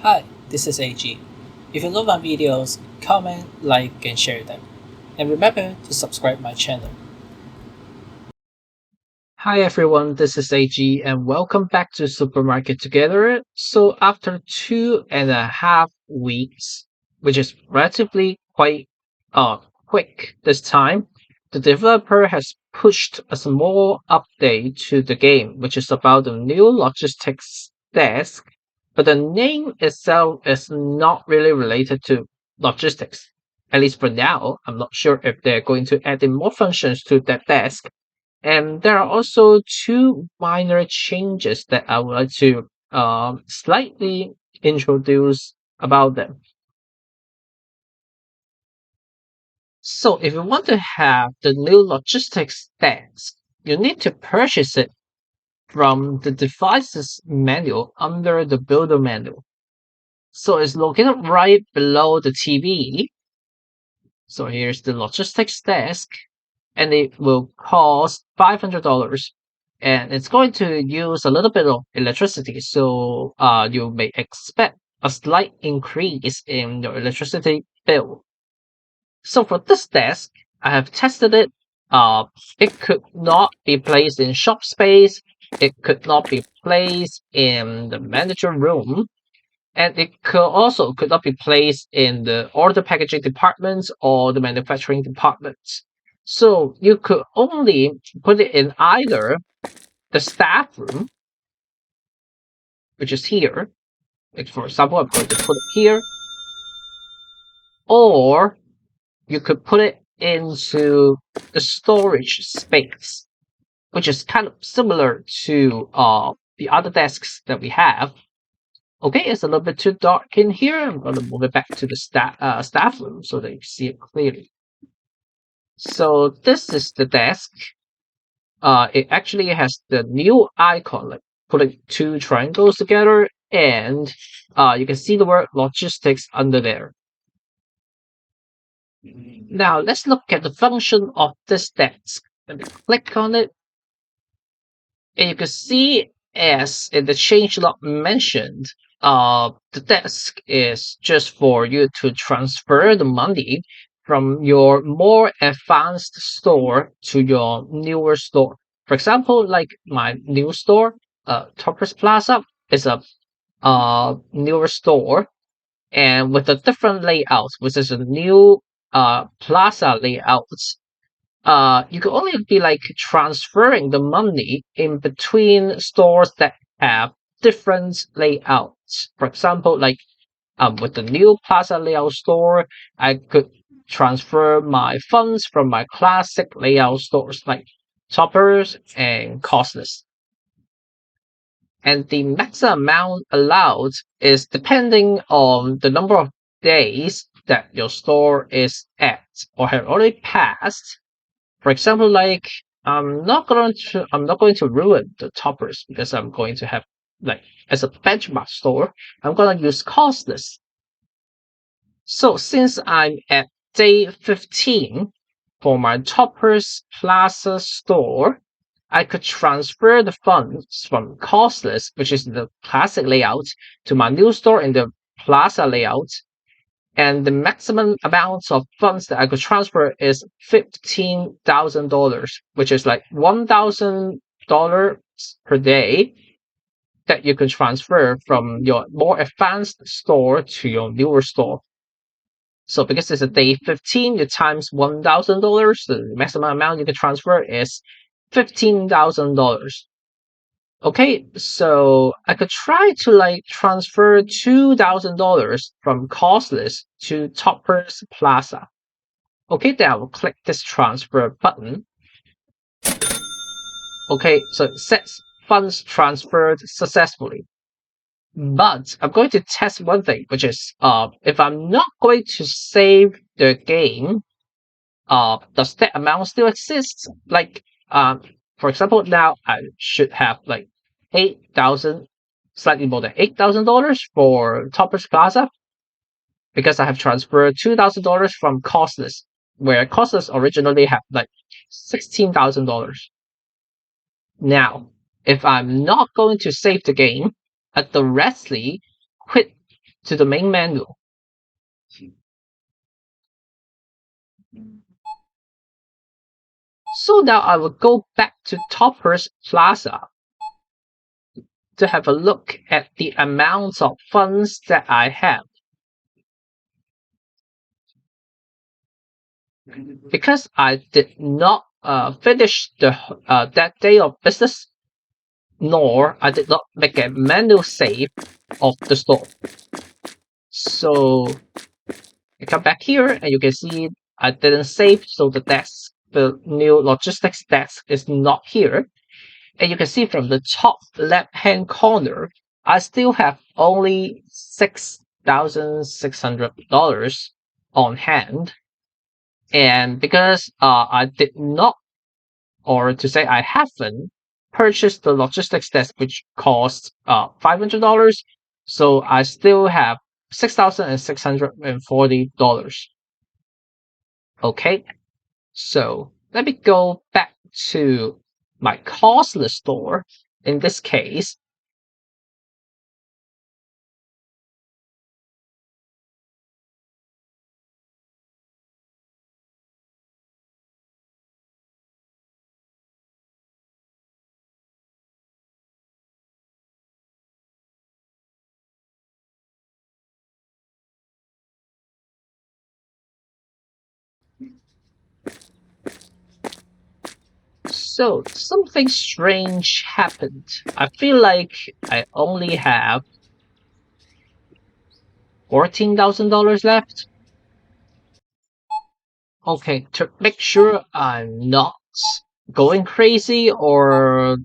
Hi, this is AG. If you love my videos, comment, like, and share them. And remember to subscribe my channel. Hi everyone, this is AG and welcome back to Supermarket Together. So after 2.5 weeks, which is relatively quite quick this time, the developer has pushed a small update to the game, which is about the new logistics desk, but the name itself is not really related to logistics. At least for now, I'm not sure if they're going to add in more functions to that desk, and there are also two minor changes that I would like to slightly introduce about them. So, if you want to have the new logistics desk, you need to purchase it from the devices menu under the builder menu. So, it's located right below the TV. So, here's the logistics desk, and it will cost $500, and it's going to use a little bit of electricity, so you may expect a slight increase in your electricity bill. So for this desk, I have tested it. It could not be placed in shop space, it could not be placed in the manager room, and it could not be placed in the order packaging departments or the manufacturing departments. So you could only put it in either the staff room, which is here. Like for example, I'm going to put it here, or you could put it into the storage space, which is kind of similar to the other desks that we have. Okay, it's a little bit too dark in here. I'm going to move it back to the staff room so that you can see it clearly. So this is the desk. It actually has the new icon, like putting two triangles together, and you can see the word logistics under there. Now let's look at the function of this desk. Let me click on it, and you can see, as in the changelog mentioned, the desk is just for you to transfer the money from your more advanced store to your newer store. For example, like my new store, Toppers Plaza, is a newer store, and with a different layout, which is a new plaza layout. You could only be like transferring the money in between stores that have different layouts. For example, like with the new Plaza layout store, I could transfer my funds from my classic layout stores like Toppers and Costless. And the maximum amount allowed is depending on the number of days that your store is at or have already passed. For example, like I'm not going to ruin the Toppers because I'm going to have, like, as a benchmark store, I'm gonna use Costless. So since I'm at day 15 for my Toppers Plaza store, I could transfer the funds from Costless, which is the classic layout, to my new store in the Plaza layout, and the maximum amount of funds that I could transfer is $15,000, which is like $1,000 per day that you can transfer from your more advanced store to your newer store. So because it's a day 15, you times $1,000, the maximum amount you can transfer is $15,000. Okay, so I could try to like transfer $2,000 from Costless to Toppers Plaza. Okay, then I will click this transfer button. Okay, so it says funds transferred successfully. But I'm going to test one thing, which is if I'm not going to save the game, does that amount still exist? Like for example, now I should have like 8,000, slightly more than $8,000 for Toppers Plaza because I have transferred $2,000 from Costless, where Costless originally had like $16,000. Now, if I'm not going to save the game, I directly quit to the main menu. So now I will go back to Topperz Plaza to have a look at the amount of funds that I have. Because I did not finish that day of business, nor I did not make a manual save of the store. So I come back here and you can see I didn't save, so the new logistics desk is not here. And you can see from the top left hand corner, I still have only $6,600 on hand. And because I did not, or to say I haven't purchased the logistics desk, which costs $500, so I still have $6,640. Okay, so let me go back to my costless store in this case. So something strange happened. I feel like I only have $14,000 left. Okay, to make sure I'm not going crazy or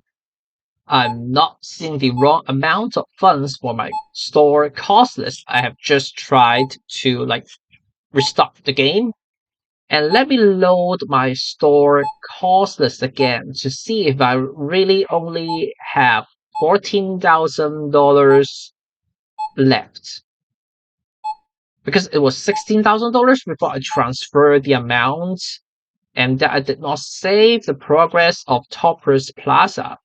I'm not seeing the wrong amount of funds for my store cost list, I have just tried to restart the game. And let me load my store cost list again to see if I really only have $14,000 left. Because it was $16,000 before I transferred the amount, and that I did not save the progress of Topperz Plaza.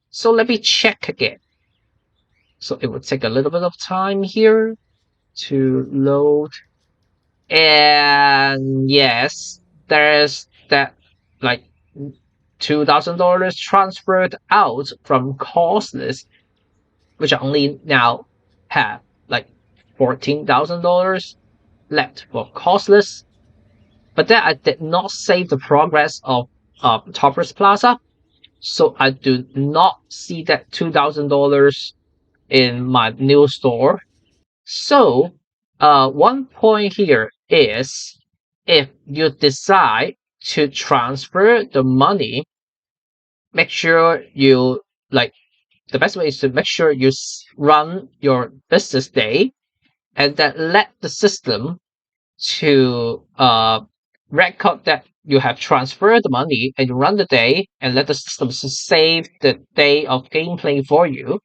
So let me check again. So it will take a little bit of time here to load. And yes, there's that $2,000 transferred out from cost list, which I only now have $14,000 left for cost list. But then I did not save the progress of Topperz Plaza, so I do not see that $2,000 in my new store. So one point here is if you decide to transfer the money, make sure you the best way is to make sure you run your business day and then let the system to record that you have transferred the money and you run the day and let the system save the day of gameplay for you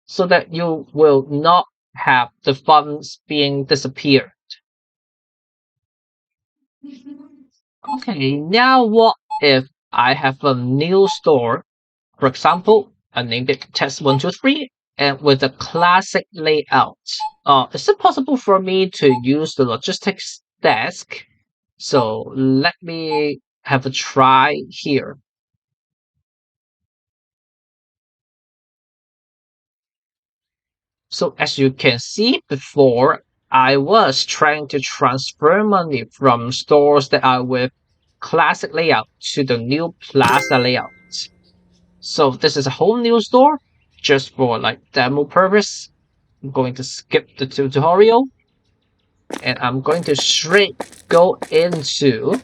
so that you will not have the funds being disappeared. Okay, now what if I have a new store? For example, I named it Test123 and with a classic layout. Is it possible for me to use the logistics desk? So let me have a try here. So as you can see before, I was trying to transfer money from stores that are with classic layout to the new plaza layout. So this is a whole new store just for demo purpose. I'm going to skip the tutorial and I'm going to straight go into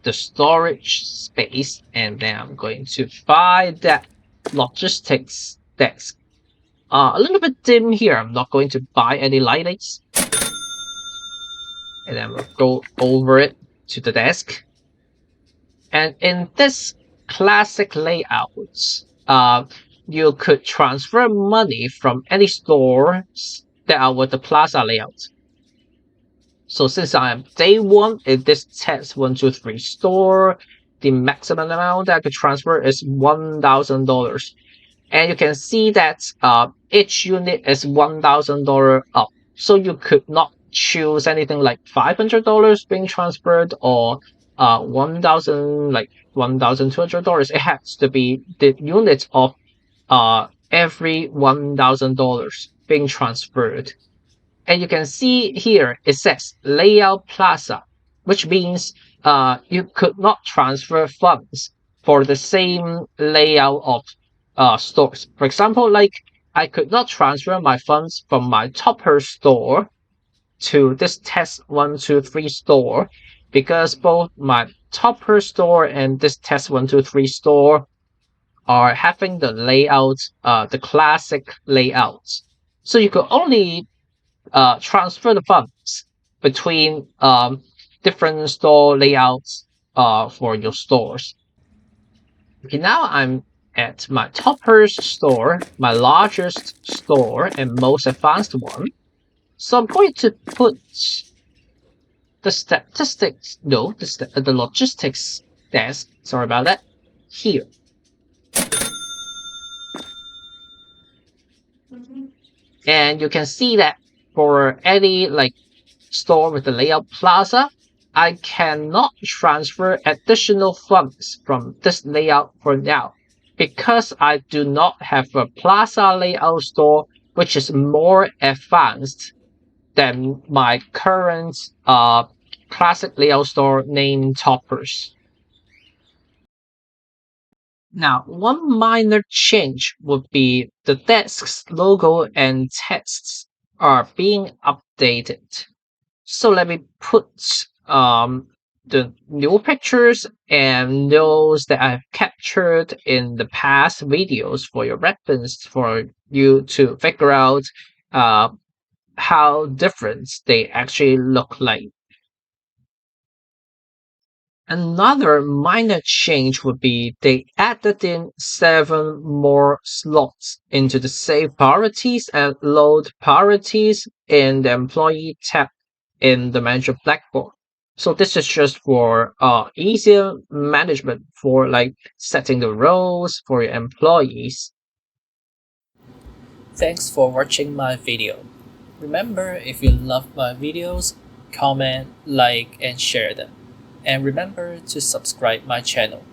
the storage space and then I'm going to buy that logistics desk. A little bit dim here. I'm not going to buy any lights. And then we'll go over it to the desk. And in this classic layout, you could transfer money from any stores that are with the plaza layout. So since I am day one in this Test123 store, the maximum amount that I could transfer is $1,000. And you can see that each unit is $1,000 up. So you could not choose anything like $500 being transferred or 1,000 like $1,200. It has to be the unit of every $1,000 being transferred. And you can see here it says layout plaza, which means you could not transfer funds for the same layout of stores. For example, like I could not transfer my funds from my Topper store to this Test 123 store because both my Topper store and this Test 123 store are having the layout, the classic layouts. So you could only transfer the funds between different store layouts for your stores. Okay, now I'm at my Topper's store, my largest store and most advanced one. So I'm going to put the statistics, no, the logistics desk, sorry about that, here. And you can see that for any like store with the layout plaza, I cannot transfer additional funds from this layout for now because I do not have a plaza layout store which is more advanced than my current classic layout store named Toppers. Now, one minor change would be the desk's logo and texts are being updated. So let me put the new pictures and those that I've captured in the past videos for your reference for you to figure out how different they actually look like. Another minor change would be they added in 7 more slots into the save priorities and load priorities in the employee tab in the manager blackboard. So this is just for easier management for like setting the roles for your employees. Thanks for watching my video. Remember, if you love my videos, comment, like, and share them. And remember to subscribe my channel.